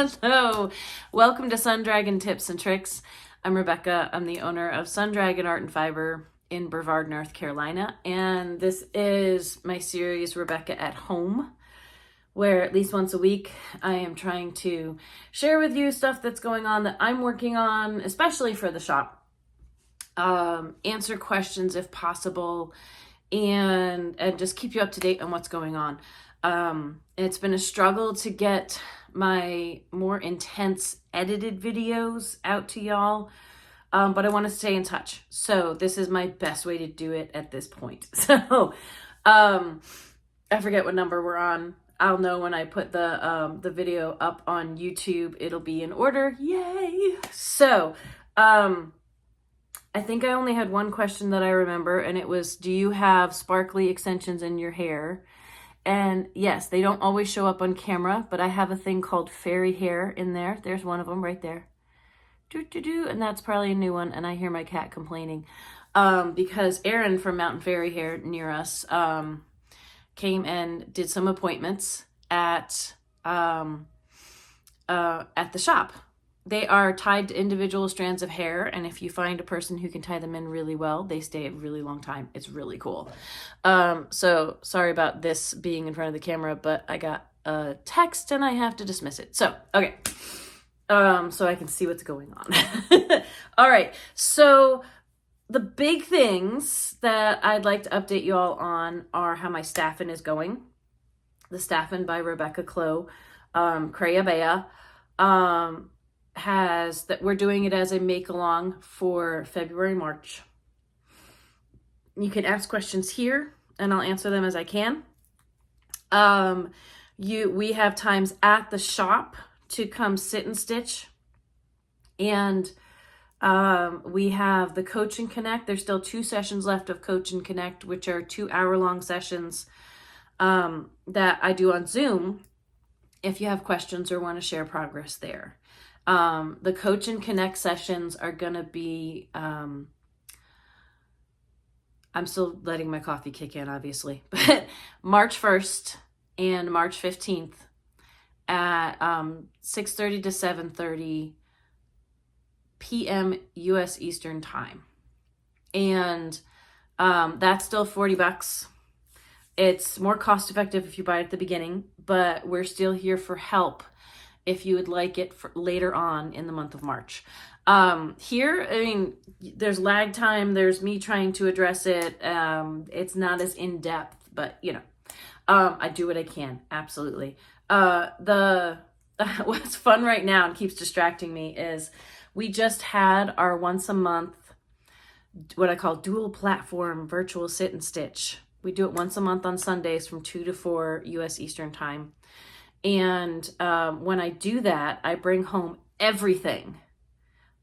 So, welcome to Sundragon Tips and Tricks. I'm Rebecca. I'm the owner of Sundragon Art and Fiber in Brevard, North Carolina. And this is my series, Rebecca at Home, where at least once a week, I am trying to share with you stuff that's going on that I'm working on, especially for the shop. Answer questions if possible, and just keep you up to date on what's going on. It's been a struggle to get my more intense edited videos out to y'all, but I want to stay in touch. So this is my best way to do it at this point. So I forget what number we're on. I'll know when I put the video up on YouTube. It'll be in order. Yay! So I think I only had one question that I remember, and it was, do you have sparkly extensions in your hair? And yes, they don't always show up on camera, but I have a thing called fairy hair in there. There's one of them right there. And that's probably a new one, and I hear my cat complaining. Because Erin from Mountain Fairy Hair near us came and did some appointments at the shop. They are tied to individual strands of hair, and if you find a person who can tie them in really well, they stay a really long time. It's really cool. So sorry about this being in front of the camera, but I got a text and I have to dismiss it. So, okay. So I can see what's going on. All right. So the big things that I'd like to update you all on are how my Staffin is going. The Staffin by Rebecca Clow, Clara Eggers, has that we're doing it as a make along for February, March. You can ask questions here and I'll answer them as I can. We have times at the shop to come sit and stitch, and we have the Coach and Connect. There's still 2 sessions left of Coach and Connect, which are 2-hour-long sessions that I do on Zoom if you have questions or want to share progress there. The Coach and Connect sessions are going to be, I'm still letting my coffee kick in, obviously, but March 1st and March 15th at 6:30 to 7:30 p.m. U.S. Eastern Time. And that's still $40. It's more cost effective if you buy it at the beginning, but we're still here for help if you would like it for later on in the month of March. Here, I mean, there's lag time. There's me trying to address it. It's not as in-depth, but you know, I do what I can. Absolutely. What's fun right now and keeps distracting me is we just had our once a month, what I call dual platform virtual sit and stitch. We do it once a month on Sundays from 2 to 4 U.S. Eastern Time. And when I do that, I bring home everything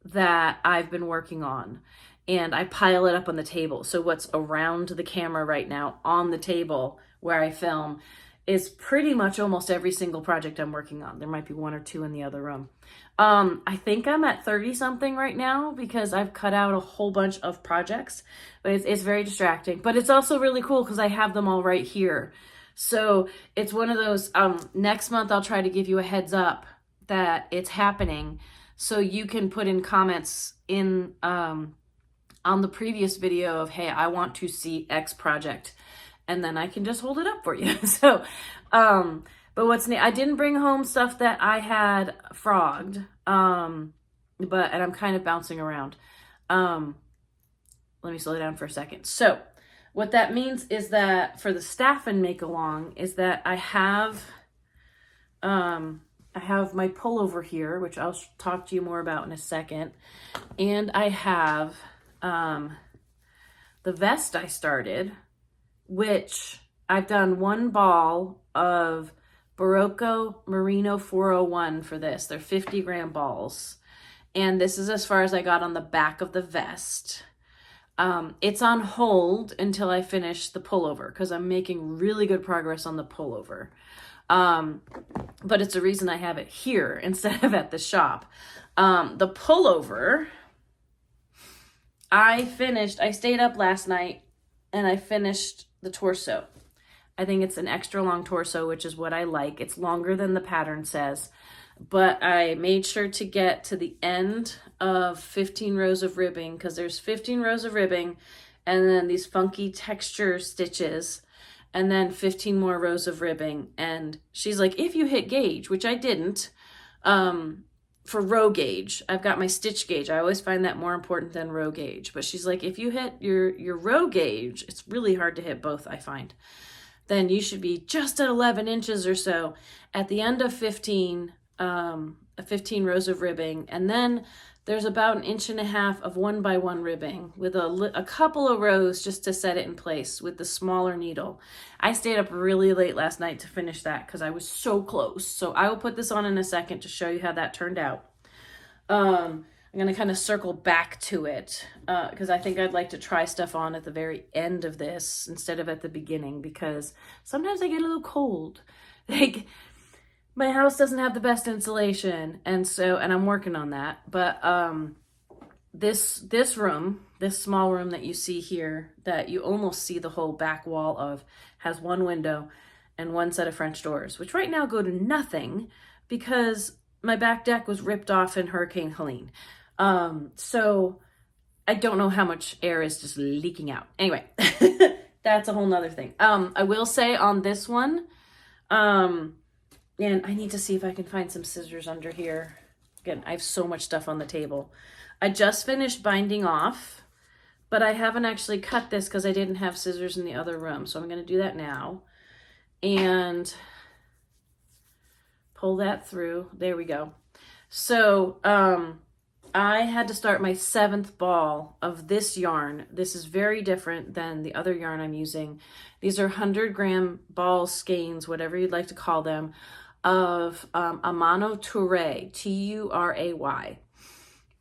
that I've been working on and I pile it up on the table. So what's around the camera right now on the table where I film is pretty much almost every single project I'm working on. There might be 1 or 2 in the other room. I think I'm at 30 something right now because I've cut out a whole bunch of projects, but it's very distracting. But it's also really cool because I have them all right here. So it's one of those, next month I'll try to give you a heads up that it's happening so you can put in comments in on the previous video of, hey, I want to see X project, and then I can just hold it up for you. So, but what's neat, I didn't bring home stuff that I had frogged, and I'm kind of bouncing around. Let me slow down for a second. So, what that means is that for the Staffin make along is that I have my pullover here, which I'll talk to you more about in a second. And I have the vest I started, which I've done 1 ball of Barocco Merino 401 for this. They're 50-gram balls. And this is as far as I got on the back of the vest. It's on hold until I finish the pullover because I'm making really good progress on the pullover. But it's a reason I have it here instead of at the shop. The pullover, I stayed up last night and I finished the torso. I think it's an extra long torso, which is what I like. It's longer than the pattern says. but I made sure to get to the end of 15 rows of ribbing, because there's 15 rows of ribbing and then these funky texture stitches and then 15 more rows of ribbing. And she's like, if you hit gauge, which I didn't, for row gauge, I've got my stitch gauge. I always find that more important than row gauge. But she's like, if you hit your row gauge, it's really hard to hit both, I find, then you should be just at 11 inches or so at the end of 15 rows of ribbing. And then there's about 1.5 inches of 1x1 ribbing with a couple of rows just to set it in place with the smaller needle. I stayed up really late last night to finish that because I was so close. So I will put this on in a second to show you how that turned out. I'm going to kind of circle back to it because I think I'd like to try stuff on at the very end of this instead of at the beginning, because sometimes I get a little cold. Like, my house doesn't have the best insulation, and I'm working on that. But this room, this small room that you see here, that you almost see the whole back wall of, has one window and one set of French doors, which right now go to nothing because my back deck was ripped off in Hurricane Helene. So I don't know how much air is just leaking out. Anyway, that's a whole nother thing. I will say on this one, and I need to see if I can find some scissors under here. Again, I have so much stuff on the table. I just finished binding off, but I haven't actually cut this because I didn't have scissors in the other room. So I'm going to do that now. And pull that through. There we go. So I had to start my 7th ball of this yarn. This is very different than the other yarn I'm using. These are 100-gram balls, skeins, whatever you'd like to call them, of Amano Turay, Turay.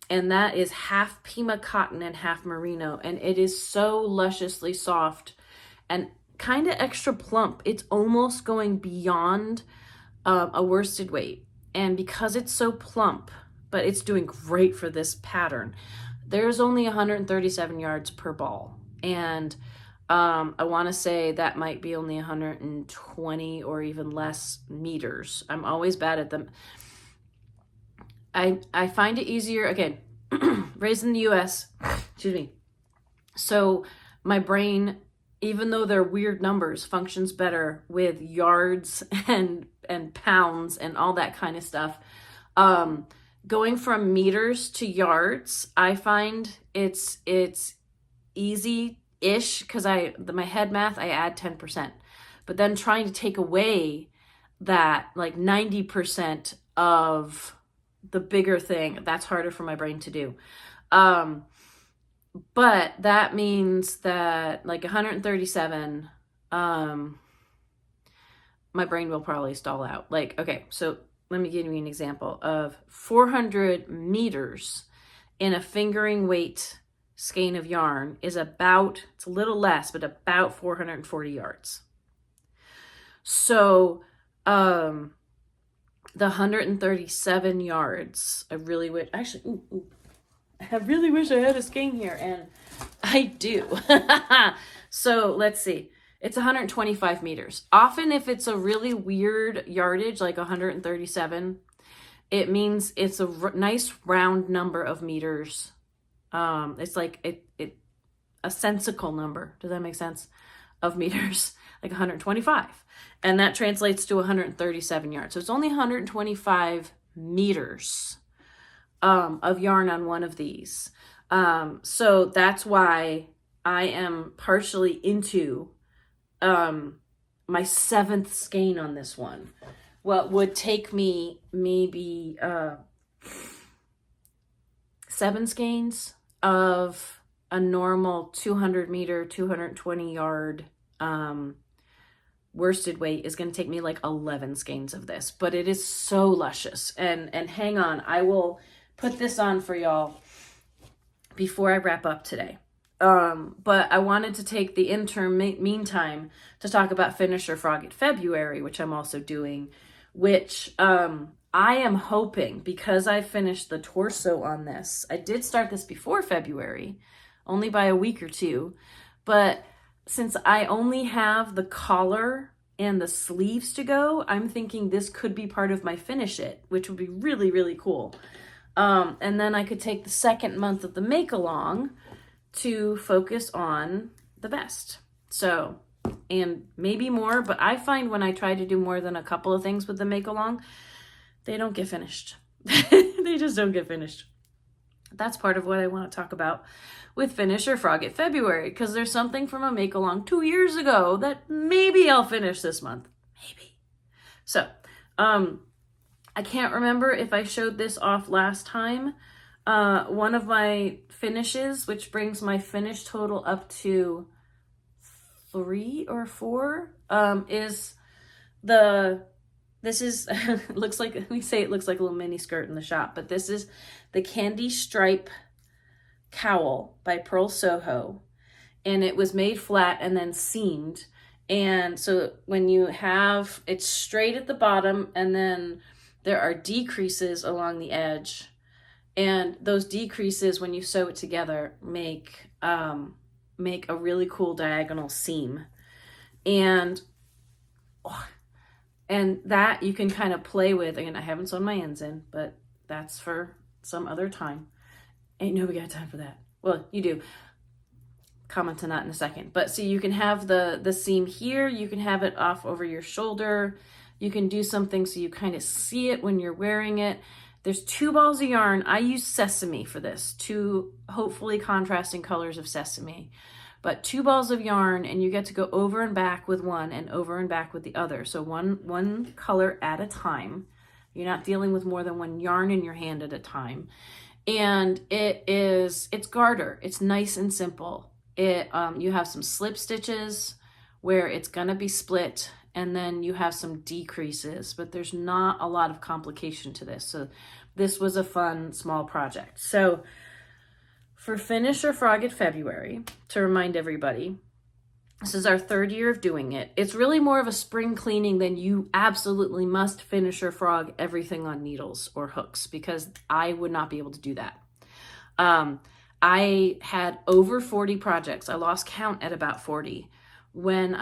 And that is half Pima cotton and half merino. And it is so lusciously soft and kind of extra plump. It's almost going beyond a worsted weight. And because it's so plump, but it's doing great for this pattern, there's only 137 yards per ball. And I want to say that might be only 120 or even less meters. I'm always bad at them. I find it easier, again, raised in the US, excuse me. So my brain, even though they're weird numbers, functions better with yards and pounds and all that kind of stuff. Going from meters to yards, I find it's easy-ish because my head math, I add 10%. But then trying to take away that like 90% of the bigger thing, that's harder for my brain to do. But that means that like 137, my brain will probably stall out. Like, okay, so let me give you an example of 400 meters in a fingering weight skein of yarn is about, it's a little less, but about 440 yards. So, the 137 yards, I really wish, actually, I really wish I had a skein here, and I do. So let's see. It's 125 meters. Often if it's a really weird yardage, like 137, it means it's a nice round number of meters. It's like a sensical number. Does that make sense? Of meters, like 125. And that translates to 137 yards. So it's only 125 meters of yarn on one of these. So that's why I am partially into my 7th skein on this one. What would take me maybe 7 skeins of a normal 200 meter, 220 yard worsted weight is going to take me like 11 skeins of this, but it is so luscious. And hang on, I will put this on for y'all before I wrap up today. But I wanted to take the interim meantime to talk about Finisher Froggit February, which I'm also doing, which I am hoping, because I finished the torso on this. I did start this before February, only by a week or two, but since I only have the collar and the sleeves to go, I'm thinking this could be part of my finish it, which would be really, really cool. And then I could take the second month of the make along to focus on the vest. So, and maybe more, but I find when I try to do more than a couple of things with the make along, they don't get finished. They just don't get finished. That's part of what I want to talk about with Finish or Froggit February, because there's something from a make along 2 years ago that maybe I'll finish this month. Maybe. So, I can't remember if I showed this off last time. One of my finishes, which brings my finish total up to 3 or 4, is this is, looks like, we say it looks like a little mini skirt in the shop, but this is the Candy Stripe Cowl by Purl Soho. And it was made flat and then seamed. And so when you have, it's straight at the bottom, and then there are decreases along the edge. And those decreases, when you sew it together, make a really cool diagonal seam. And that you can kind of play with. Again, I haven't sewn my ends in, but that's for some other time. Ain't nobody got time for that. Well, you do. Comment on that in a second. But see, you can have the seam here. You can have it off over your shoulder. You can do something so you kind of see it when you're wearing it. There's 2 balls of yarn. I use sesame for this. 2 hopefully contrasting colors of sesame. But 2 balls of yarn, and you get to go over and back with one and over and back with the other. So one color at a time. You're not dealing with more than one yarn in your hand at a time. And it's garter. It's nice and simple. You have some slip stitches where it's gonna be split, and then you have some decreases, but there's not a lot of complication to this. So this was a fun small project. So for Finish or Froggit February, to remind everybody, this is our 3rd year of doing it. It's really more of a spring cleaning than you absolutely must finish or frog everything on needles or hooks, because I would not be able to do that. I had over 40 projects. I lost count at about 40 when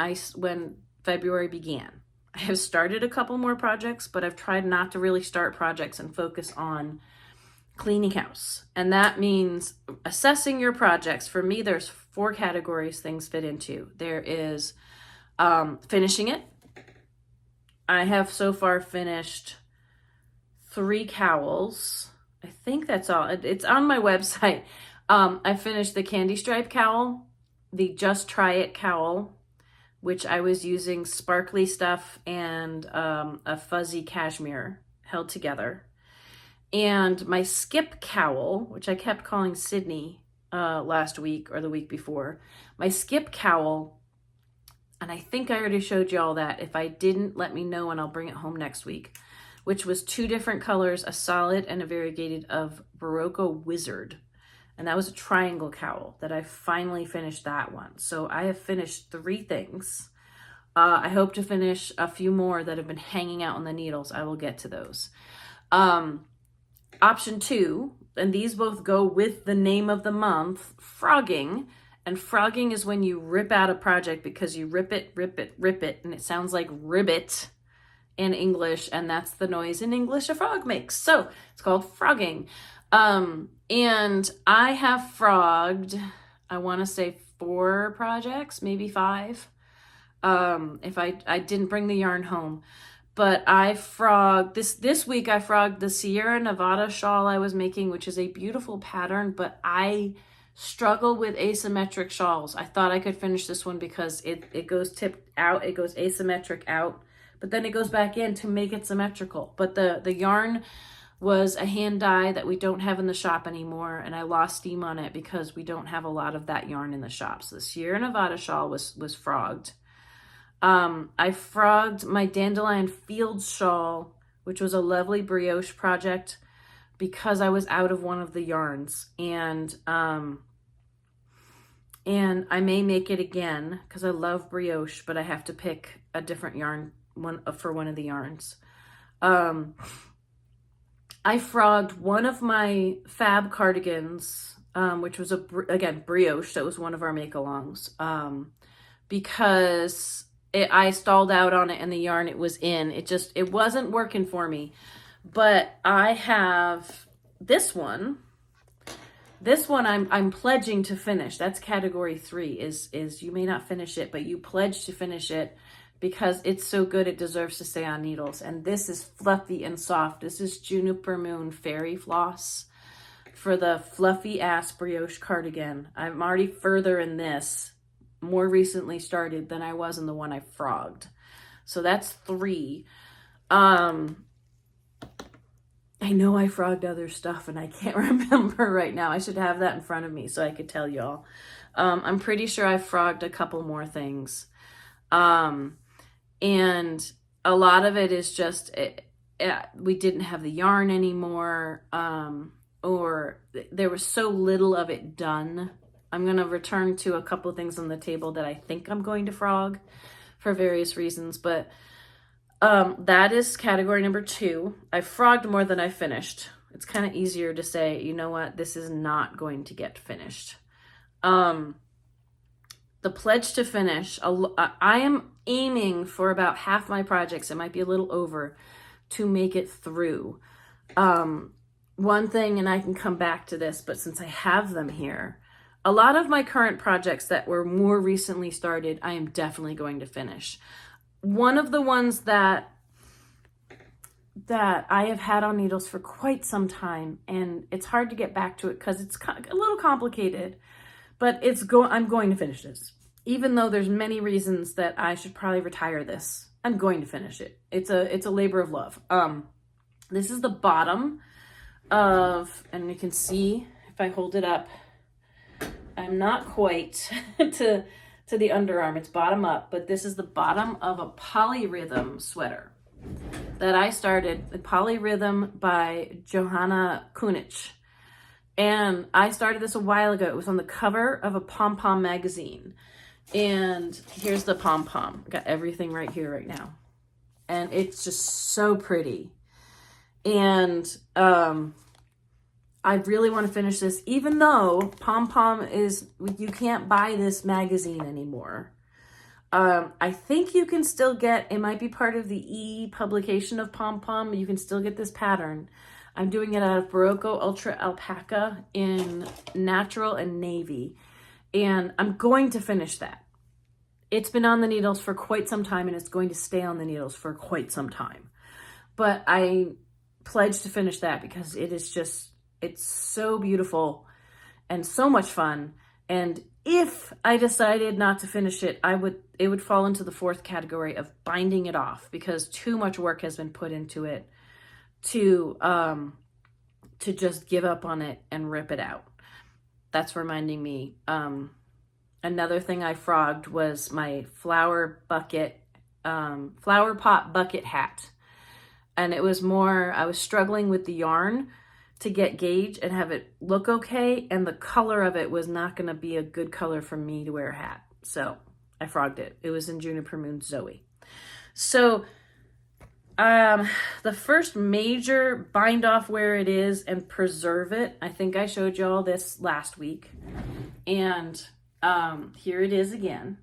February began. I have started a couple more projects, but I've tried not to really start projects and focus on cleaning house. And that means assessing your projects. For me, there's 4 categories things fit into. There is finishing it. I have so far finished 3 cowls. I think that's all. It's on my website. I finished the Candy Stripe cowl, the Just Try It cowl, which I was using sparkly stuff and a fuzzy cashmere held together. And my Skip cowl, which I kept calling Sydney last week or the week before. My Skip cowl, and I think I already showed you all that. If I didn't, let me know and I'll bring it home next week, which was 2 different colors, a solid and a variegated of Barocco Wizard. And that was a triangle cowl that I finally finished that one. So I have finished 3 things. I hope to finish a few more that have been hanging out on the needles. I will get to those. Option 2, and these both go with the name of the month, frogging. And frogging is when you rip out a project because you rip it, and it sounds like ribbit in English, and that's the noise in English a frog makes. So it's called frogging. And I have frogged, I want to say 4 projects, maybe 5. If I didn't bring the yarn home, but I frogged this week. I frogged the Sierra Nevada shawl I was making, which is a beautiful pattern, but I struggle with asymmetric shawls. I thought I could finish this one because it goes tipped out, it goes asymmetric out, but then it goes back in to make it symmetrical. But the yarn was a hand dye that we don't have in the shop anymore, and I lost steam on it because we don't have a lot of that yarn in the shop. So the Sierra Nevada shawl was frogged. I frogged my Dandelion Fields shawl, which was a lovely brioche project, because I was out of one of the yarns, and I may make it again because I love brioche, but I have to pick a different yarn for one of the yarns. I frogged one of my fab cardigans, which was again brioche. That was one of our make-alongs, because I stalled out on it and the yarn it was in. It wasn't working for me. But I have this one. This one I'm pledging to finish. That's category 3 is you may not finish it, but you pledge to finish it because it's so good it deserves to stay on needles. And this is fluffy and soft. This is Juniper Moon Fairy Floss for the fluffy ass brioche cardigan. I'm already further in this, more recently started than I was in the one I frogged. So that's 3. I know I frogged other stuff and I can't remember right now. I should have that in front of me so I could tell y'all. I'm pretty sure I frogged a couple more things. And a lot of it is just, we didn't have the yarn anymore, or there was so little of it done. I'm going to return to a couple of things on the table that I think I'm going to frog for various reasons, but that is category number 2. I frogged more than I finished. It's kind of easier to say, you know what, this is not going to get finished. The pledge to finish, I am aiming for about half my projects, it might be a little over, to make it through. One thing, and I can come back to this, but since I have them here, a lot of my current projects that were more recently started, I am definitely going to finish. One of the ones that I have had on needles for quite some time, and it's hard to get back to it because it's a little complicated, but I'm going to finish this. Even though there's many reasons that I should probably retire this, I'm going to finish it. It's a labor of love. This is the bottom of, and you can see if I hold it up, I'm not quite to the underarm. It's bottom up, but this is the bottom of a polyrhythm sweater that I started, the Polyrhythm by Johanna Kunich. And I started this a while ago. It was on the cover of a pom-pom magazine. And here's the pom-pom. Got everything right here right now. And it's just so pretty. And I really want to finish this, even though pom-pom is, you can't buy this magazine anymore. I think you can still get, it might be part of the e-publication of pom-pom, you can still get this pattern. I'm doing it out of Barocco Ultra Alpaca in natural and navy. And I'm going to finish that. It's been on the needles for quite some time and it's going to stay on the needles for quite some time. But I pledge to finish that because it is just, it's so beautiful and so much fun. And if I decided not to finish it, it would fall into the 4th category of binding it off because too much work has been put into it to just give up on it and rip it out. That's reminding me. Another thing I frogged was my flower pot bucket hat. And it was more, I was struggling with the yarn to get gauge and have it look okay. And the color of it was not going to be a good color for me to wear a hat. So I frogged it. It was in Juniper Moon Zoe. So the first major bind off where it is and preserve it. I think I showed you all this last week. And here it is again.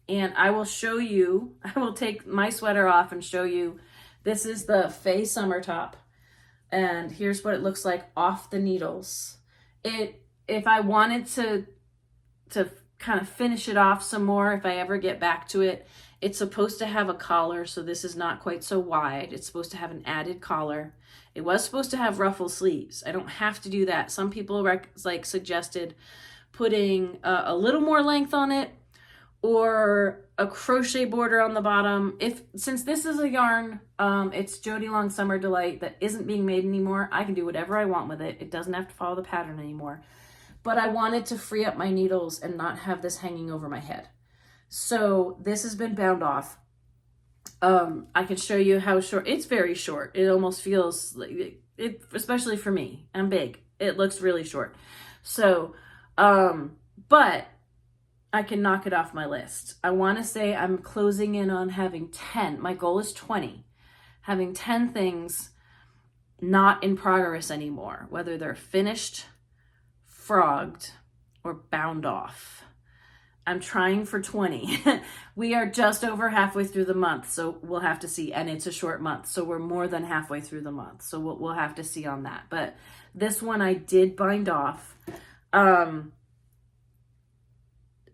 And I will show you, I will take my sweater off and show you, this is the Faye summer top. And here's what it looks like off the needles. If I wanted to kind of finish it off some more, if I ever get back to it, it's supposed to have a collar, so this is not quite so wide. It's supposed to have an added collar. It was supposed to have ruffle sleeves. I don't have to do that. Some people suggested putting a little more length on it or a crochet border on the bottom. Since this is a yarn, it's Jody Long Summer Delight that isn't being made anymore, I can do whatever I want with it. It doesn't have to follow the pattern anymore. But I wanted to free up my needles and not have this hanging over my head. So this has been bound off. I can show you how short, it's very short. It almost feels like it, especially for me, I'm big. It looks really short. So, but I can knock it off my list. I want to say I'm closing in on having 10. My goal is 20. Having 10 things not in progress anymore, whether they're finished, frogged, or bound off. I'm trying for 20. We are just over halfway through the month, so we'll have to see. And it's a short month, so we're more than halfway through the month. So we'll have to see on that. But this one I did bind off. A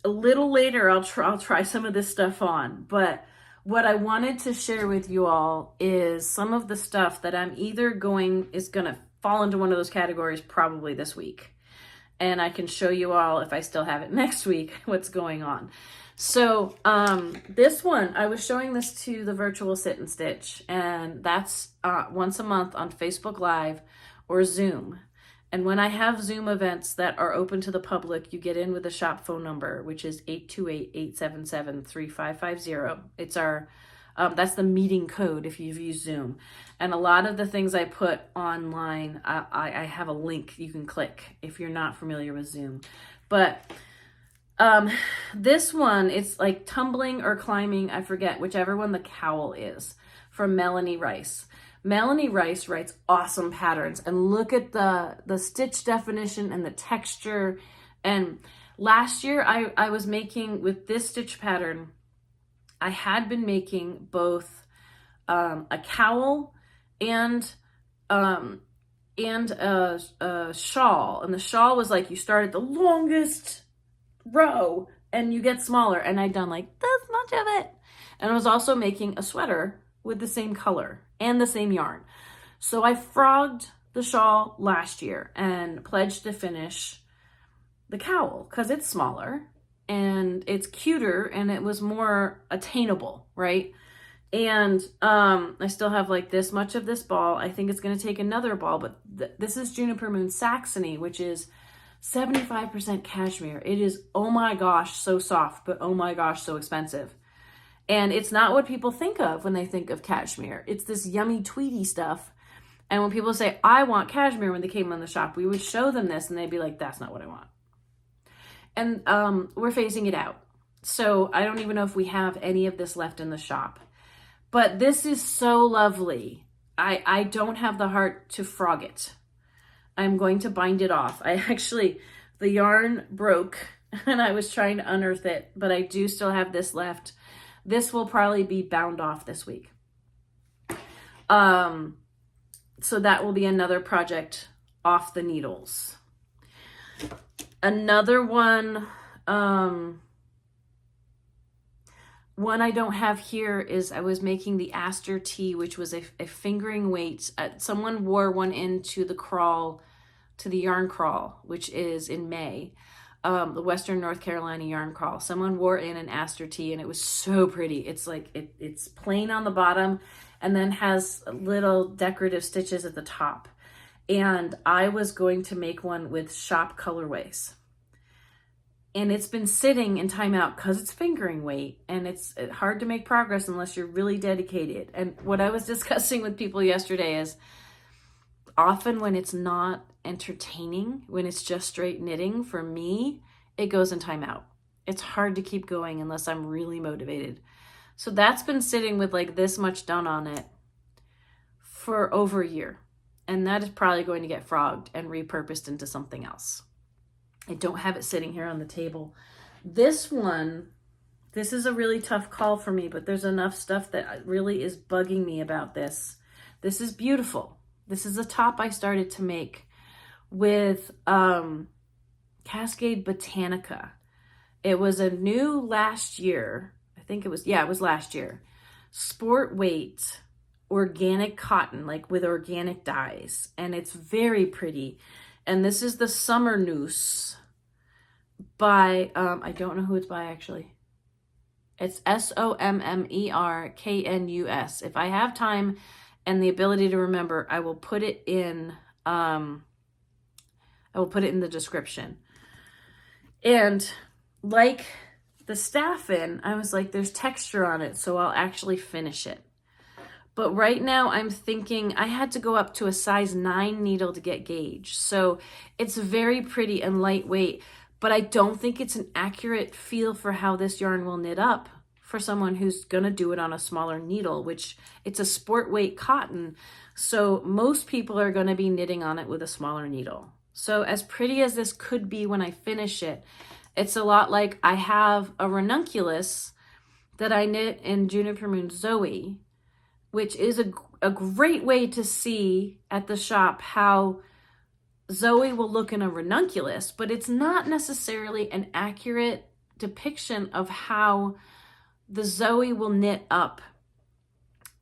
little later, I'll try some of this stuff on. But what I wanted to share with you all is some of the stuff that I'm either is going to fall into one of those categories probably this week. And I can show you all, if I still have it next week, what's going on. So this one, I was showing this to the virtual sit and stitch, and that's once a month on Facebook Live or Zoom. And when I have Zoom events that are open to the public, you get in with a shop phone number, which is 828-877-3550. It's our, that's the meeting code if you've used Zoom. And a lot of the things I put online, I have a link you can click if you're not familiar with Zoom. But this one, it's like tumbling or climbing, I forget, whichever one the cowl is, from Melanie Rice. Melanie Rice writes awesome patterns, and look at the stitch definition and the texture. And last year I was making, with this stitch pattern, I had been making both a cowl and a shawl. And the shawl was like, you start at the longest row and you get smaller. And I'd done like this much of it. And I was also making a sweater with the same color and the same yarn. So I frogged the shawl last year and pledged to finish the cowl because it's smaller and it's cuter and it was more attainable, right? And I still have like this much of this ball. I think it's going to take another ball, but this is Juniper Moon Saxony, which is 75% cashmere. It is, oh my gosh, so soft, but oh my gosh, so expensive. And it's not what people think of when they think of cashmere. It's this yummy tweedy stuff. And when people say, I want cashmere, when they came in the shop, we would show them this and they'd be like, that's not what I want. And we're phasing it out. So I don't even know if we have any of this left in the shop. But this is so lovely. I don't have the heart to frog it. I'm going to bind it off. The yarn broke and I was trying to unearth it, but I do still have this left. This will probably be bound off this week. So that will be another project off the needles. Another one, one I don't have here is I was making the Aster Tea, which was a fingering weight. Someone wore one into the crawl, to the yarn crawl, which is in May. The Western North Carolina yarn crawl. Someone wore in an Aster Tea and it was so pretty. It's like, it's plain on the bottom and then has little decorative stitches at the top. And I was going to make one with shop colorways. And it's been sitting in timeout because it's fingering weight and it's hard to make progress unless you're really dedicated. And what I was discussing with people yesterday is often when it's not entertaining, when it's just straight knitting, for me, it goes in timeout. It's hard to keep going unless I'm really motivated. So that's been sitting with like this much done on it for over a year. And that is probably going to get frogged and repurposed into something else. I don't have it sitting here on the table. This one, this is a really tough call for me, but there's enough stuff that really is bugging me about this. This is beautiful. This is a top I started to make with Cascade Botanica. It was a new last year. I think it was last year. Sport weight, organic cotton, like with organic dyes. And it's very pretty. And this is the Sommerknus by, I don't know who it's by actually. It's Sommerknus. If I have time and the ability to remember, I will put it in, the description. And like the Staffin, I was like, there's texture on it, so I'll actually finish it. But right now I'm thinking I had to go up to a size 9 needle to get gauge. So it's very pretty and lightweight, but I don't think it's an accurate feel for how this yarn will knit up for someone who's gonna do it on a smaller needle, which it's a sport weight cotton. So most people are gonna be knitting on it with a smaller needle. So as pretty as this could be when I finish it, It's a lot like I have a ranunculus that I knit in Juniper Moon Zoe, which is a great way to see at the shop how Zoe will look in a ranunculus, but it's not necessarily an accurate depiction of how the Zoe will knit up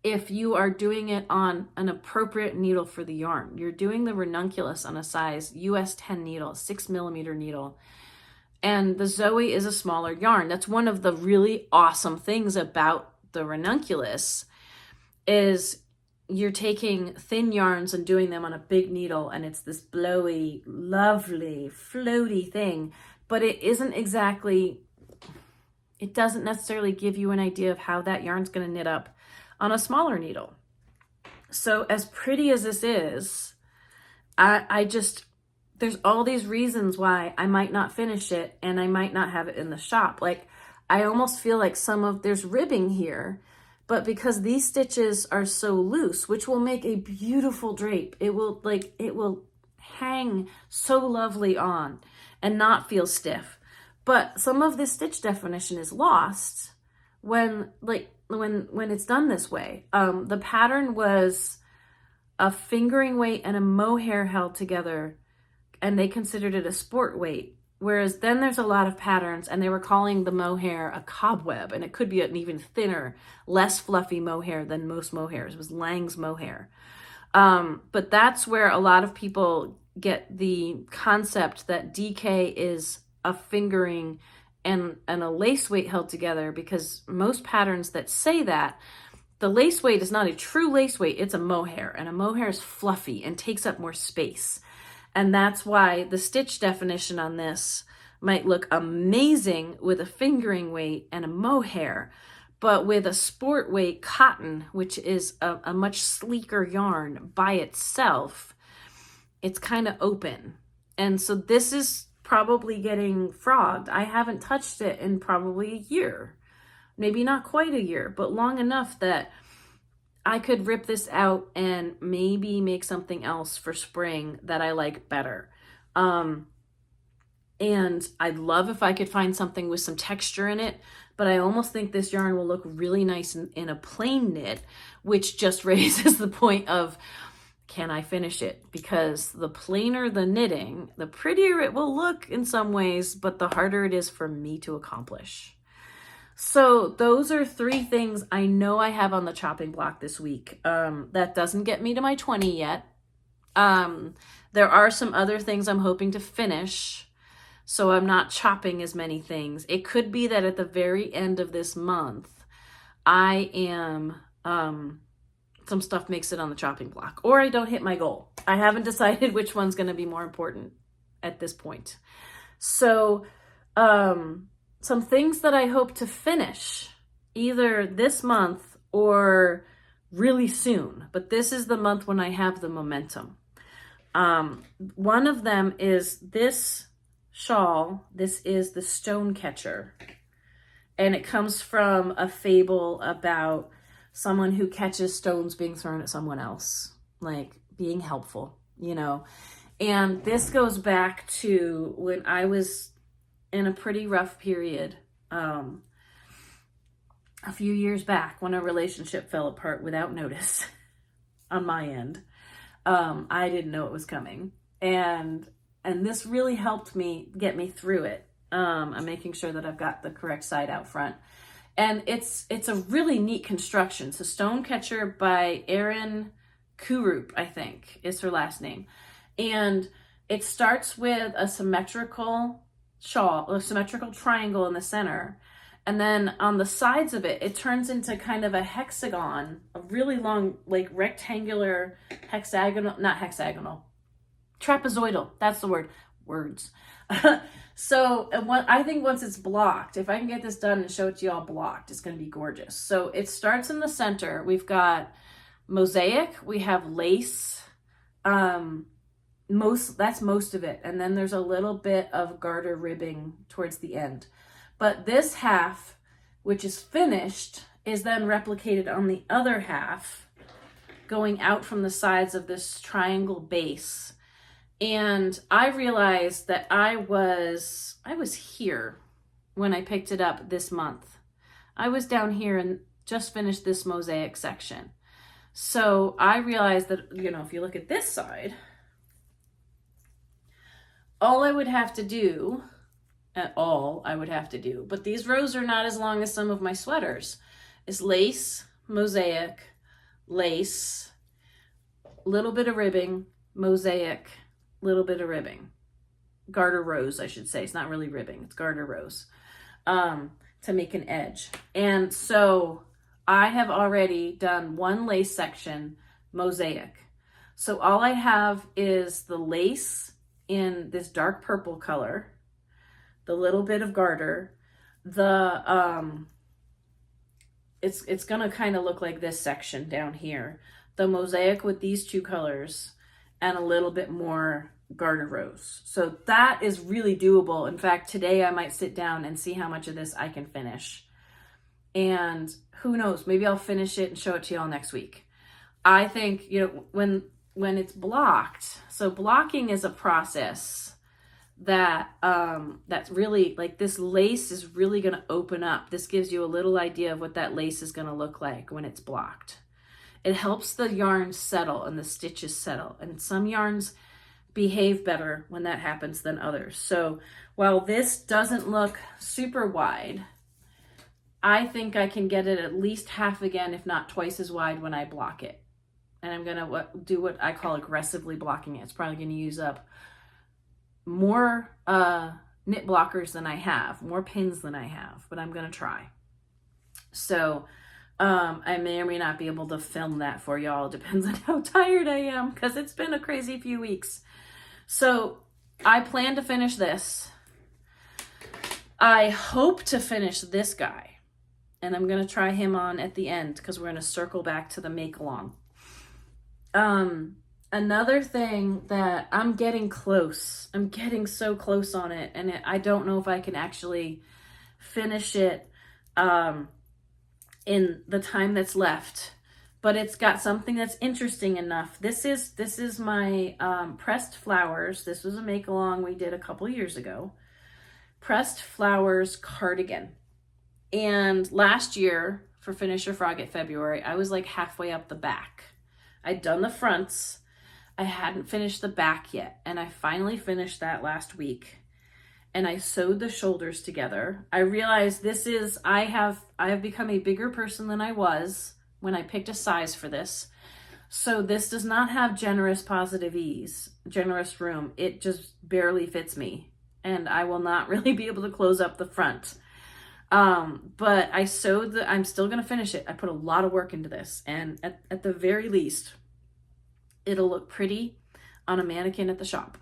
if you are doing it on an appropriate needle for the yarn. You're doing the ranunculus on a size US 10 needle, 6mm needle, and the Zoe is a smaller yarn. That's one of the really awesome things about the ranunculus is you're taking thin yarns and doing them on a big needle, and it's this blowy, lovely, floaty thing, but it doesn't necessarily give you an idea of how that yarn's going to knit up on a smaller needle. So as pretty as this is, there's all these reasons why I might not finish it and I might not have it in the shop. Like, I almost feel like there's ribbing here, but because these stitches are so loose, which will make a beautiful drape, it will hang so lovely on and not feel stiff. But some of this stitch definition is lost when it's done this way. The pattern was a fingering weight and a mohair held together, and they considered it a sport weight. Whereas then there's a lot of patterns, and they were calling the mohair a cobweb, and it could be an even thinner, less fluffy mohair than most mohairs. It was Lang's mohair. But that's where a lot of people get the concept that DK is a fingering and a lace weight held together, because most patterns that say that, the lace weight is not a true lace weight, it's a mohair, and a mohair is fluffy and takes up more space. And that's why the stitch definition on this might look amazing with a fingering weight and a mohair, but with a sport weight cotton, which is a much sleeker yarn by itself, it's kind of open. And so this is probably getting frogged. I haven't touched it in probably a year, maybe not quite a year, but long enough that I could rip this out and maybe make something else for spring that I like better. And I'd love if I could find something with some texture in it, but I almost think this yarn will look really nice in a plain knit, which just raises the point of, can I finish it? Because the plainer the knitting, the prettier it will look in some ways, but the harder it is for me to accomplish. So those are 3 things I know I have on the chopping block this week. That doesn't get me to my 20 yet. There are some other things I'm hoping to finish, so I'm not chopping as many things. It could be that at the very end of this month, I am, some stuff makes it on the chopping block, or I don't hit my goal. I haven't decided which one's going to be more important at this point. So, some things that I hope to finish either this month or really soon, but this is the month when I have the momentum. One of them is this shawl. This is the Stonecatcher, and it comes from a fable about someone who catches stones being thrown at someone else, like being helpful, and this goes back to when I was in a pretty rough period a few years back, when a relationship fell apart without notice on my end. I didn't know it was coming, and this really helped me get me through it. I'm making sure that I've got the correct side out front, and it's a really neat construction. So Stonecatcher by Erin Kurup, I think is her last name, and it starts with a symmetrical shawl, a symmetrical triangle in the center, and then on the sides of it turns into kind of a hexagon, a really long, like rectangular trapezoidal, that's the word, words. So I think once it's blocked, if I can get this done and show it to you all blocked, it's going to be gorgeous. So it starts in the center. We've got mosaic, we have lace, that's most of it, and then there's a little bit of garter ribbing towards the end. But this half, which is finished, is then replicated on the other half, going out from the sides of this triangle base, And I realized that I was here when I picked it up this month. I was down here and just finished this mosaic section. So I realized that, you know, if you look at this side, all I would have to do, but these rows are not as long as some of my sweaters, is lace, mosaic, lace, little bit of ribbing, mosaic, little bit of ribbing. Garter rows, I should say. It's not really ribbing, it's garter rows, to make an edge. And so I have already done one lace section, mosaic. So all I have is the lace in this dark purple color, the little bit of garter, it's gonna kind of look like this section down here, the mosaic with these two colors, and a little bit more garter rows. So that is really doable. In fact, today I might sit down and see how much of this I can finish. And who knows, maybe I'll finish it and show it to y'all next week. I think, you know, when it's blocked, so blocking is a process that that's really, like, this lace is really going to open up. This gives you a little idea of what that lace is going to look like when it's blocked. It helps the yarn settle and the stitches settle, and some yarns behave better when that happens than others. So while this doesn't look super wide, I think I can get it at least half again, if not twice as wide, when I block it. And I'm gonna do what I call aggressively blocking it. It's probably gonna use up more knit blockers than I have, more pins than I have, but I'm gonna try. So I may or may not be able to film that for y'all. Depends on how tired I am, because it's been a crazy few weeks. So I plan to finish this. I hope to finish this guy. And I'm going to try him on at the end, because we're going to circle back to the make along. Another thing that I'm getting close. I'm getting so close on it. And I don't know if I can actually finish it in the time that's left. But it's got something that's interesting enough. This is my pressed flowers. This was a make along we did a couple years ago. Pressed flowers cardigan. And last year, for Finish Your Froggit February, I was like halfway up the back. I'd done the fronts. I hadn't finished the back yet. And I finally finished that last week. And I sewed the shoulders together. I realized I have become a bigger person than I was when I picked a size for this. So this does not have generous positive ease, generous room. It just barely fits me. And I will not really be able to close up the front. But I sewed I'm still going to finish it. I put a lot of work into this, and at the very least, it'll look pretty on a mannequin at the shop,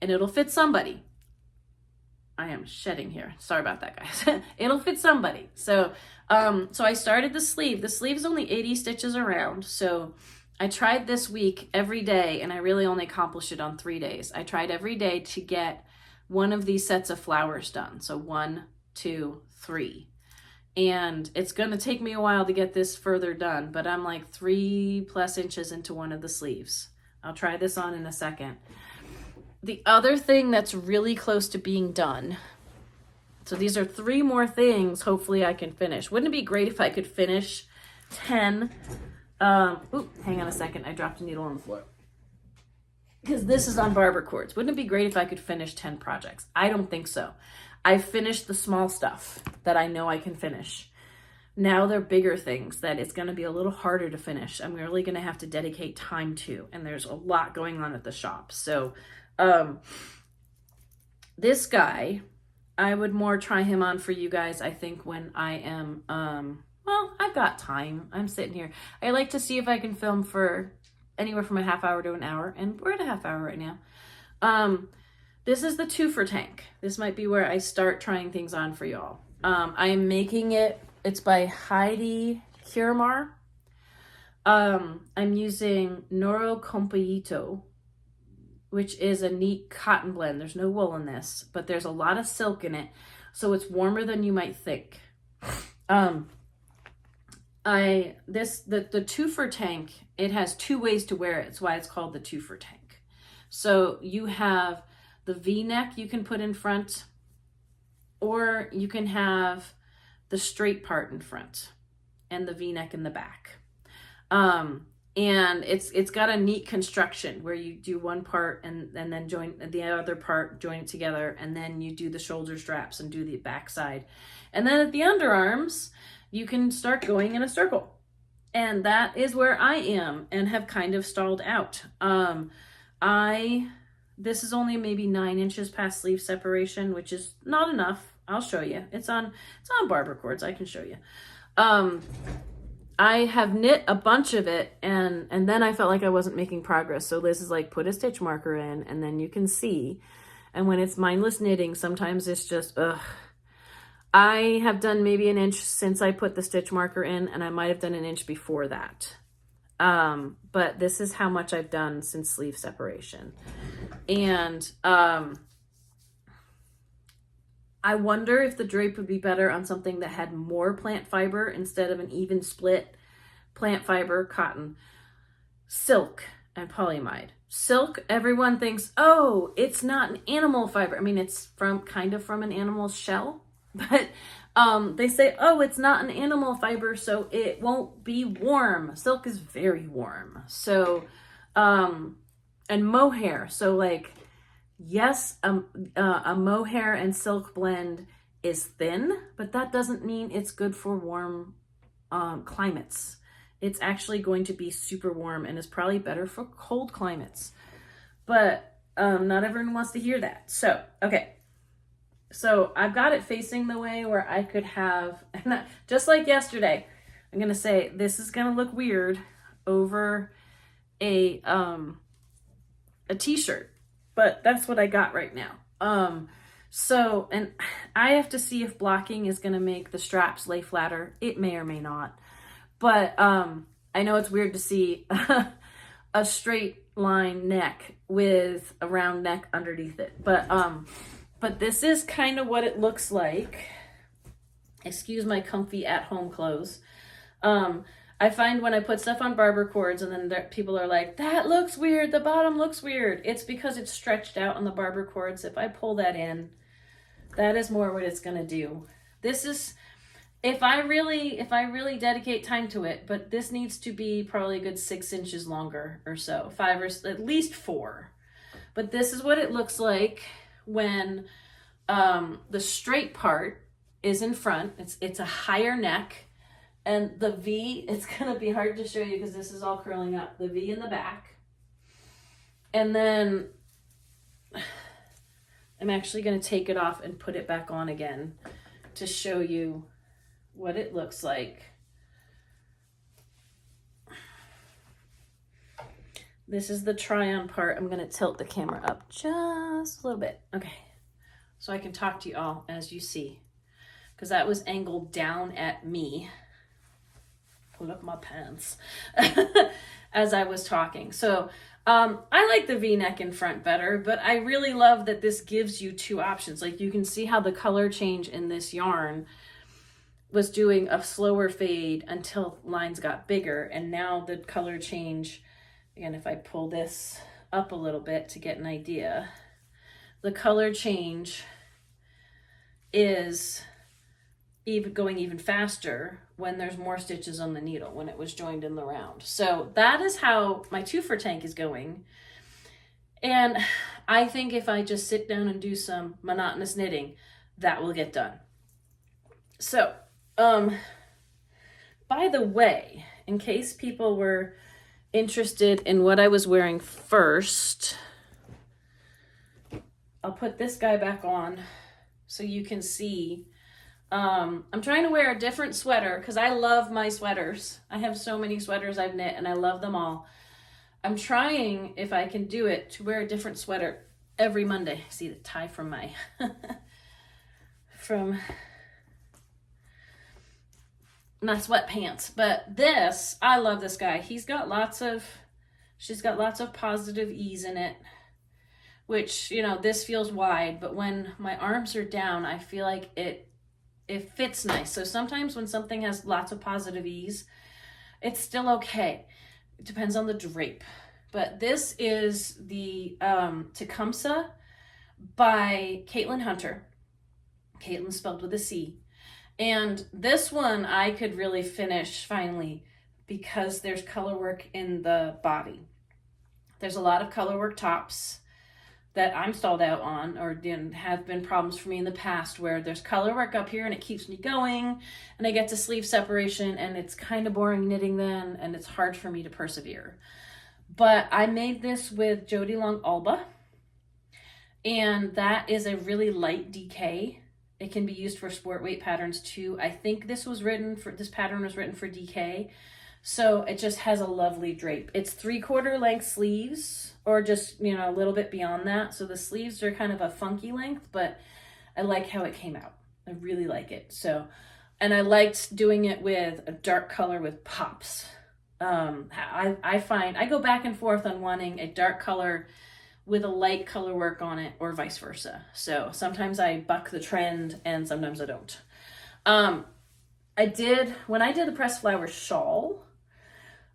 and it'll fit somebody. I am shedding here. Sorry about that, guys. It'll fit somebody. So I started the sleeve. The sleeve is only 80 stitches around. So I tried this week every day, and I really only accomplished it on 3 days. I tried every day to get one of these sets of flowers done. So 1, 2, 3. And it's going to take me a while to get this further done, but I'm like 3+ inches into one of the sleeves. I'll try this on in a second. The other thing that's really close to being done, so these are 3 more things hopefully I can finish. Wouldn't it be great if I could finish 10? Hang on a second. I dropped a needle on the floor. Because this is on barber cords. Wouldn't it be great if I could finish 10 projects? I don't think so. I finished the small stuff that I know I can finish. Now they're bigger things that it's going to be a little harder to finish. I'm really going to have to dedicate time to, and there's a lot going on at the shop. So this guy, I would more try him on for you guys, I think, when I am, well, I've got time. I'm sitting here. I like to see if I can film for anywhere from a half hour to an hour, and we're at a half hour right now. This is the Twofer tank. This might be where I start trying things on for y'all. I am making it. It's by Heidi Kirramar. I'm using Noro Compayito, which is a neat cotton blend. There's no wool in this, but there's a lot of silk in it, so it's warmer than you might think. The Twofer tank, it has 2 ways to wear it. It's why it's called the Twofer tank. So you have the V-neck you can put in front, or you can have the straight part in front and the V-neck in the back. And it's got a neat construction where you do one part and then join the other part, join it together, and then you do the shoulder straps and do the back side. And then at the underarms, you can start going in a circle. And that is where I am and have kind of stalled out. This is only maybe 9 inches past sleeve separation, which is not enough. I'll show you. It's on barber cords. I can show you. I have knit a bunch of it, and then I felt like I wasn't making progress. So Liz is like, put a stitch marker in, and then you can see. And when it's mindless knitting, sometimes it's just, ugh. I have done maybe an inch since I put the stitch marker in, and I might have done an inch before that. But this is how much I've done since sleeve separation. And I wonder if the drape would be better on something that had more plant fiber instead of an even split plant fiber, cotton, silk, and polyamide. Silk, everyone thinks, oh, it's not an animal fiber. I mean, it's kind of from an animal's shell, but they say, oh, it's not an animal fiber, so it won't be warm. Silk is very warm. So, and mohair. So like, yes, a mohair and silk blend is thin, but that doesn't mean it's good for warm climates. It's actually going to be super warm and is probably better for cold climates. But not everyone wants to hear that. So, okay. So I've got it facing the way where I could have, just like yesterday, I'm going to say this is going to look weird over a t-shirt. But that's what I got right now. So, and I have to see if blocking is going to make the straps lay flatter. It may or may not. But I know it's weird to see a straight line neck with a round neck underneath it. But this is kind of what it looks like. Excuse my comfy at-home clothes. I find when I put stuff on barber cords and then people are like, that looks weird, the bottom looks weird. It's because it's stretched out on the barber cords. If I pull that in, that is more what it's going to do. This is, if I really dedicate time to it, but this needs to be probably a good 6 inches longer or so, 5 or at least 4. But this is what it looks like when the straight part is in front. It's a higher neck. And the V, it's going to be hard to show you because this is all curling up. The V in the back. And then I'm actually going to take it off and put it back on again to show you what it looks like. This is the try-on part. I'm going to tilt the camera up just a little bit. Okay. So I can talk to you all as you see. Because that was angled down at me. Pull up my pants as I was talking. So I like the V-neck in front better, but I really love that this gives you 2 options. Like you can see how the color change in this yarn was doing a slower fade until lines got bigger. And now the color change, again, if I pull this up a little bit to get an idea, the color change is going even faster when there's more stitches on the needle, when it was joined in the round. So that is how my Twofer tank is going. And I think if I just sit down and do some monotonous knitting, that will get done. So, by the way, in case people were interested in what I was wearing first, I'll put this guy back on so you can see. I'm trying to wear a different sweater because I love my sweaters. I have so many sweaters I've knit and I love them all. I'm trying, if I can do it, to wear a different sweater every Monday. See the tie from my from my sweatpants. But this, I love this guy. She's got lots of positive ease in it, which, you know, this feels wide, but when my arms are down, I feel like it fits nice. So sometimes when something has lots of positive ease, it's still okay. It depends on the drape. but this is the Tecumseh by Caitlin Hunter. Caitlin spelled with a C. And this one I could really finish finally because there's color work in the body. There's a lot of color work tops that I'm stalled out on, or have been problems for me in the past, where there's color work up here and it keeps me going and I get to sleeve separation and it's kind of boring knitting then and it's hard for me to persevere. But I made this with Jody Long Alba, and that is a really light DK. It can be used for sport weight patterns too. I think this pattern was written for DK. So it just has a lovely drape. It's 3/4 length sleeves, or just, a little bit beyond that. So the sleeves are kind of a funky length, but I like how it came out. I really like it. So, and I liked doing it with a dark color with pops. I find I go back and forth on wanting a dark color with a light color work on it, or vice versa. So sometimes I buck the trend and sometimes I don't. When I did the pressed flower shawl,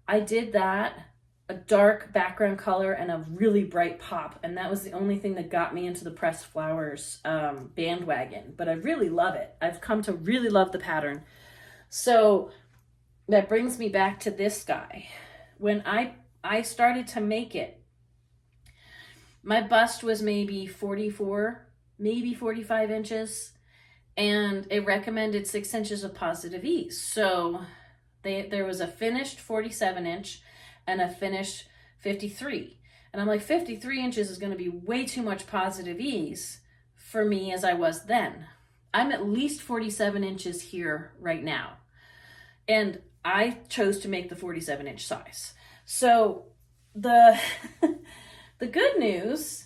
I did that, a dark background color and a really bright pop. And that was the only thing that got me into the pressed flowers bandwagon. But I really love it. I've come to really love the pattern. So that brings me back to this guy. When I started to make it, my bust was maybe 44, maybe 45 inches. And it recommended 6 inches of positive ease. So there was a finished 47 inch and a finished 53. And I'm like, 53 inches is going to be way too much positive ease for me as I was then. I'm at least 47 inches here right now. And I chose to make the 47 inch size. So the good news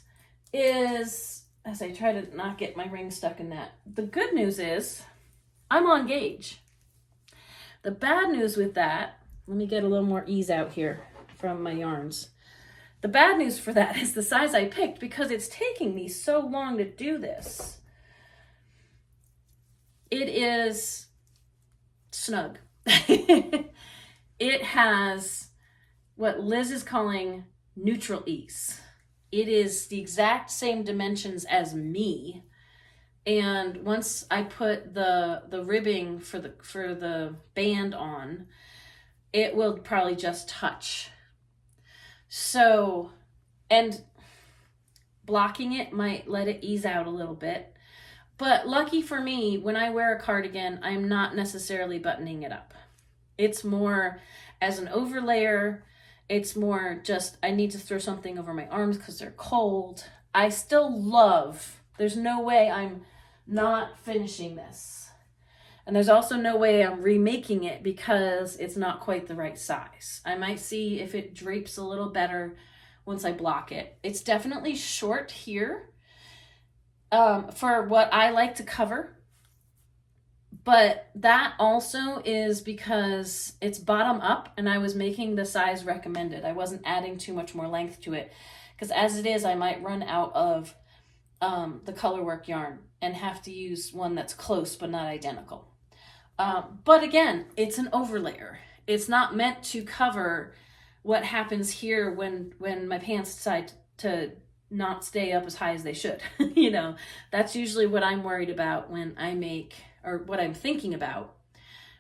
is, as I try to not get my ring stuck in that, the good news is I'm on gauge. The bad news with that, let me get a little more ease out here from my yarns. The bad news for that is the size I picked, because it's taking me so long to do this. It is snug. It has what Liz is calling neutral ease. It is the exact same dimensions as me. And once I put the ribbing for the band on, it will probably just touch. So, and blocking it might let it ease out a little bit. But lucky for me, when I wear a cardigan, I'm not necessarily buttoning it up. It's more as an overlayer. It's more just, I need to throw something over my arms because they're cold. I still love, there's no way I'm not finishing this. And there's also no way I'm remaking it because it's not quite the right size. I might see if it drapes a little better once I block it. It's definitely short here for what I like to cover. But that also is because it's bottom up and I was making the size recommended. I wasn't adding too much more length to it, because as it is, I might run out of the color work yarn and have to use one that's close but not identical. But again, it's an overlayer. It's not meant to cover what happens here when my pants decide to not stay up as high as they should. That's usually what I'm worried about when I make, or what I'm thinking about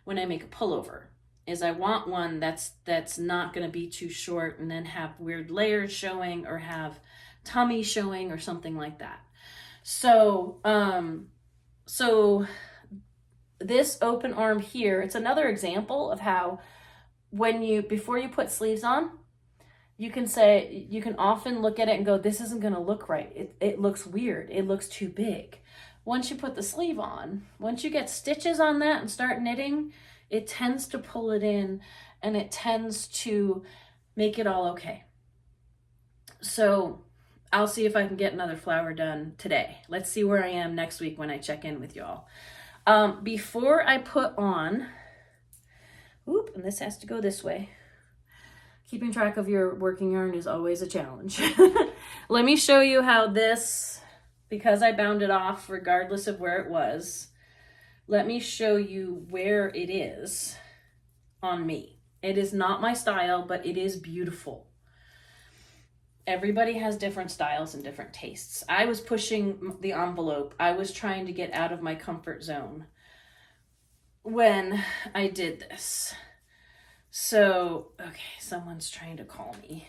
when I make a pullover, is I want one that's not going to be too short and then have weird layers showing or have tummy showing or something like that. So this open arm here, it's another example of how before you put sleeves on, you can often look at it and go, this isn't going to look right. It looks weird. It looks too big. Once you put the sleeve on, once you get stitches on that and start knitting, it tends to pull it in and it tends to make it all okay. So I'll see if I can get another flower done today. Let's see where I am next week when I check in with y'all. Before I put on, and this has to go this way. Keeping track of your working yarn is always a challenge. Let me show you how this, because I bound it off regardless of where it was, let me show you where it is on me. It is not my style, but it is beautiful. everybody has different styles and different tastes. I was pushing the envelope. I was trying to get out of my comfort zone when I did this. So, okay, someone's trying to call me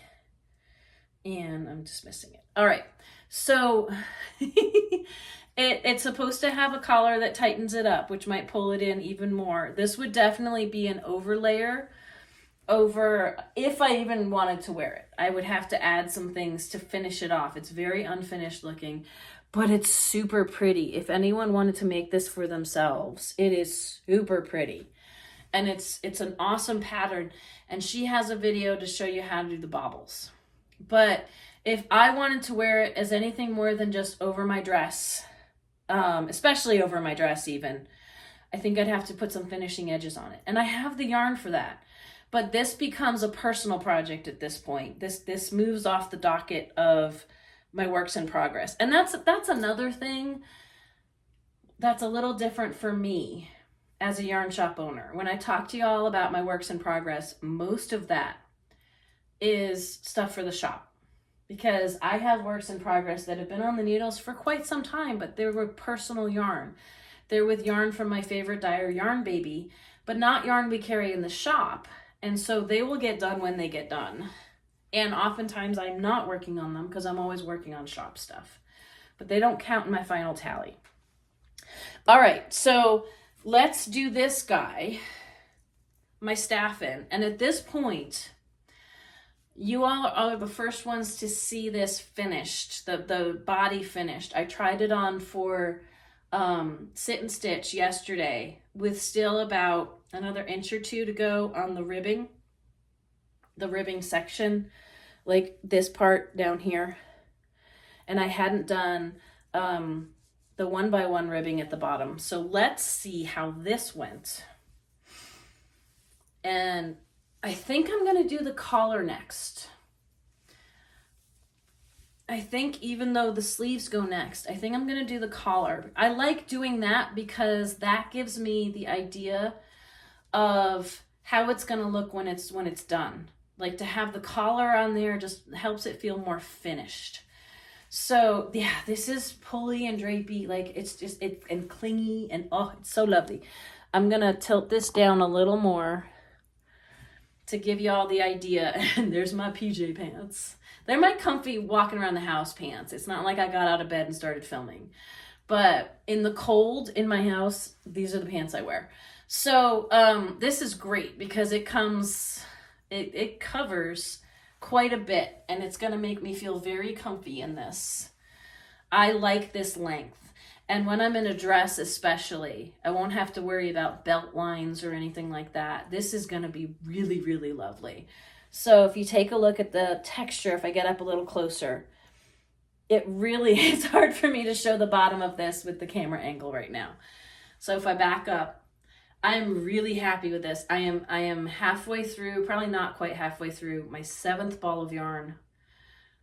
and I'm dismissing it. All right, so it's supposed to have a collar that tightens it up, which might pull it in even more. This would definitely be an overlayer over, if I even wanted to wear it. I would have to add some things to finish it off. It's very unfinished looking, but it's super pretty. If anyone wanted to make this for themselves, it is super pretty. And it's an awesome pattern. And she has a video to show you how to do the baubles. But if I wanted to wear it as anything more than just over my dress, especially over my dress even, I think I'd have to put some finishing edges on it. And I have the yarn for that. But this becomes a personal project at this point. This moves off the docket of my works in progress. And that's another thing that's a little different for me as a yarn shop owner. When I talk to y'all about my works in progress, most of that is stuff for the shop. Because I have works in progress that have been on the needles for quite some time, but they were personal yarn. They're with yarn from my favorite dyer, Yarn Baby, but not yarn we carry in the shop. And so they will get done when they get done. And oftentimes I'm not working on them because I'm always working on shop stuff. But they don't count in my final tally. All right, so let's do this guy, my Staffin. And at this point, you all are the first ones to see this finished, the body finished. I tried it on for sit and stitch yesterday with still about another inch or two to go on the ribbing section, like this part down here. And I hadn't done the 1x1 ribbing at the bottom. So let's see how this went. And I think I'm going to do the collar next. I think even though the sleeves go next, I think I'm going to do the collar. I like doing that because that gives me the idea of how it's going to look when it's done. Like to have the collar on there just helps it feel more finished. So yeah, this is pulley and drapey, like it's and clingy and oh, it's so lovely. I'm going to tilt this down a little more to give you all the idea. And there's my PJ pants. They're my comfy walking around the house pants. It's not like I got out of bed and started filming. But in the cold in my house, these are the pants I wear. So this is great because it covers quite a bit and it's going to make me feel very comfy in this. I like this length. And when I'm in a dress especially, I won't have to worry about belt lines or anything like that. This is going to be really, really lovely. So if you take a look at the texture, if I get up a little closer, it really is hard for me to show the bottom of this with the camera angle right now. So if I back up, I'm really happy with this. I am halfway through, probably not quite halfway through, my 7th ball of yarn.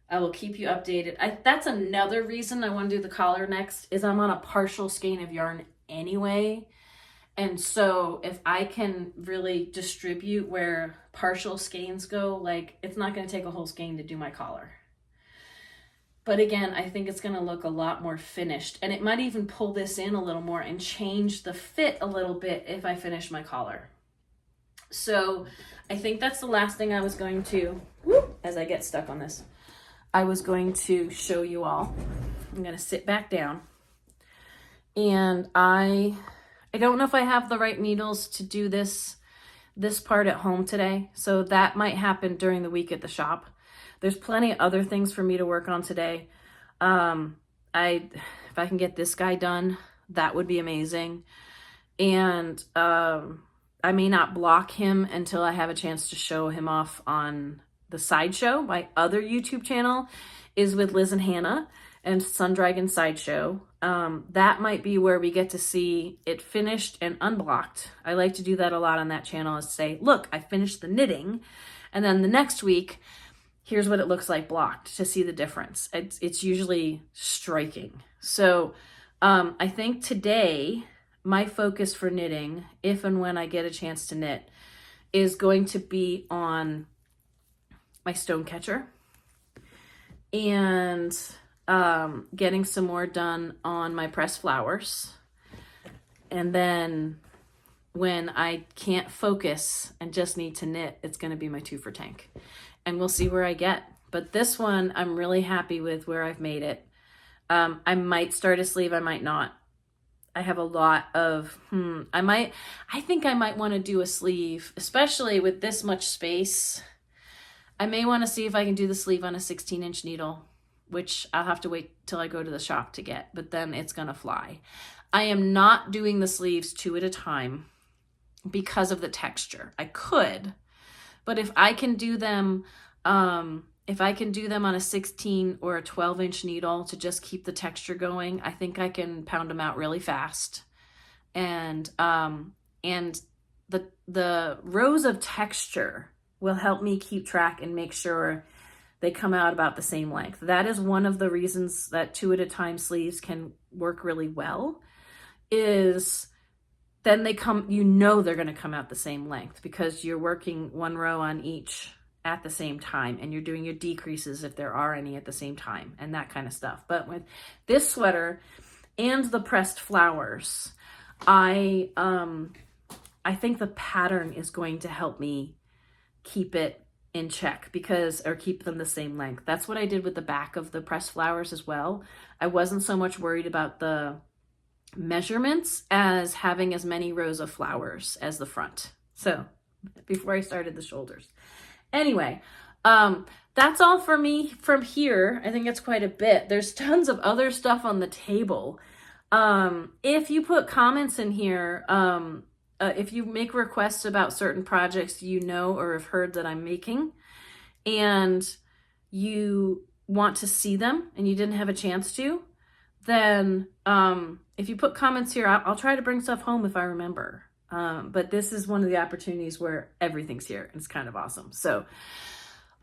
I will keep you updated. That's another reason I want to do the collar next, is I'm on a partial skein of yarn anyway. And so if I can really distribute where partial skeins go, like it's not going to take a whole skein to do my collar. But again, I think it's going to look a lot more finished. And it might even pull this in a little more and change the fit a little bit if I finish my collar. So I think that's the last thing I was going to, as I get stuck on this, I was going to show you all. I'm going to sit back down. And I don't know if I have the right needles to do this part at home today. So that might happen during the week at the shop. There's plenty of other things for me to work on today. If I can get this guy done, that would be amazing. And I may not block him until I have a chance to show him off on the Sideshow. My other YouTube channel is with Liz and Hannah and Sundragon Sideshow. That might be where we get to see it finished and unblocked. I like to do that a lot on that channel, is say, look, I finished the knitting. And then the next week, here's what it looks like blocked, to see the difference. It's usually striking. So I think today, my focus for knitting, if and when I get a chance to knit, is going to be on my Stonecatcher and getting some more done on my pressed flowers. And then when I can't focus and just need to knit, it's going to be my Twofer tank. And we'll see where I get. But this one, I'm really happy with where I've made it. I might start a sleeve, I might not. I have a lot of, I think I might want to do a sleeve, especially with this much space. I may want to see if I can do the sleeve on a 16-inch needle, which I'll have to wait till I go to the shop to get, but then it's going to fly. I am not doing the sleeves 2 at a time because of the texture. I could, but if I can do them, on a 16 or a 12-inch needle to just keep the texture going, I think I can pound them out really fast. And the rows of texture will help me keep track and make sure they come out about the same length. That is one of the reasons that 2 at a time sleeves can work really well, is then they come, they're going to come out the same length because you're working 1 row on each at the same time, and you're doing your decreases if there are any at the same time, and that kind of stuff. But with this sweater and the pressed flowers, I think the pattern is going to help me keep it in check, or keep them the same length. That's what I did with the back of the pressed flowers as well. I wasn't so much worried about the measurements as having as many rows of flowers as the front. So before I started the shoulders. Anyway, that's all for me from here. I think it's quite a bit. There's tons of other stuff on the table. If you put comments in here, if you make requests about certain projects or have heard that I'm making, and you want to see them and you didn't have a chance to, then if you put comments here, I'll try to bring stuff home if I remember. But this is one of the opportunities where everything's here, and it's kind of awesome. So,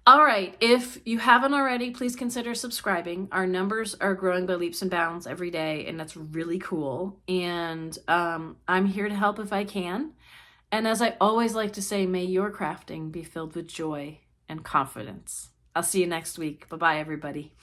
all right, if you haven't already, please consider subscribing. Our numbers are growing by leaps and bounds every day, and that's really cool. And I'm here to help if I can. And as I always like to say, may your crafting be filled with joy and confidence. I'll see you next week. Bye-bye, everybody.